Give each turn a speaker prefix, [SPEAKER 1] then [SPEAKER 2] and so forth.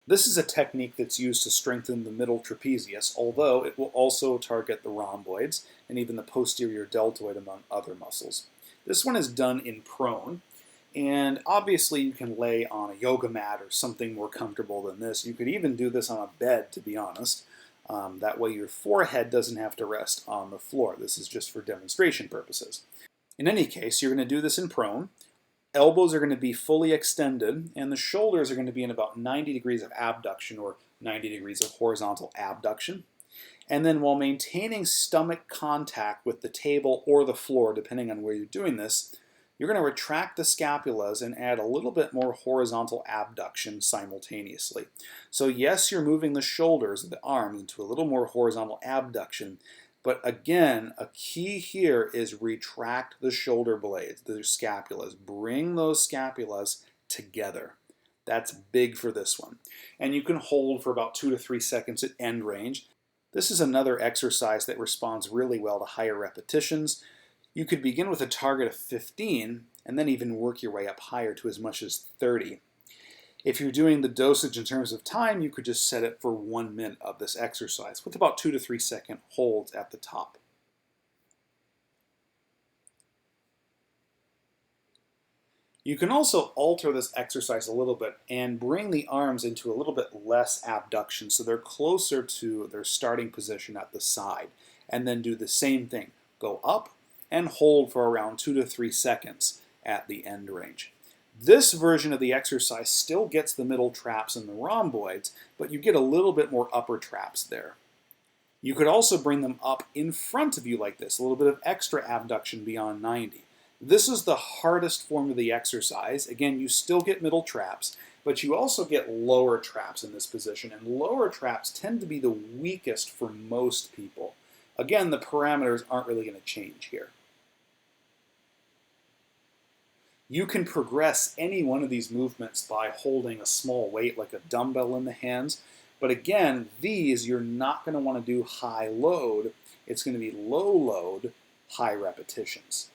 [SPEAKER 1] This is a technique that's used to strengthen the middle trapezius, although it will also target the rhomboids and even the posterior deltoid among other muscles. This one is done in prone, and obviously you can lay on a yoga mat or something more comfortable than this. You could even do this on a bed, to be honest. That way your forehead doesn't have to rest on the floor. This is just for demonstration purposes. In any case, you're going to do this in prone. Elbows are going to be fully extended, and the shoulders are going to be in about 90 degrees of abduction or 90 degrees of horizontal abduction. And then while maintaining stomach contact with the table or the floor, depending on where you're doing this, you're going to retract the scapulas and add a little bit more horizontal abduction simultaneously. So yes, you're moving the shoulders of the arms into a little more horizontal abduction, but again, a key here is retract the shoulder blades, the scapulas. Bring those scapulas together. That's big for this one. And you can hold for about 2 to 3 seconds at end range. This is another exercise that responds really well to higher repetitions. You could begin with a target of 15 and then even work your way up higher to as much as 30. If you're doing the dosage in terms of time, you could just set it for 1 minute of this exercise with about 2 to 3 second holds at the top. You can also alter this exercise a little bit and bring the arms into a little bit less abduction so they're closer to their starting position at the side, and then do the same thing. Go up and hold for around 2 to 3 seconds at the end range. This version of the exercise still gets the middle traps and the rhomboids, but you get a little bit more upper traps there. You could also bring them up in front of you like this, a little bit of extra abduction beyond 90. This is the hardest form of the exercise. Again, you still get middle traps, but you also get lower traps in this position, and lower traps tend to be the weakest for most people. Again, the parameters aren't really going to change here. You can progress any one of these movements by holding a small weight like a dumbbell in the hands, but again, these you're not going to want to do high load. It's going to be low load, high repetitions.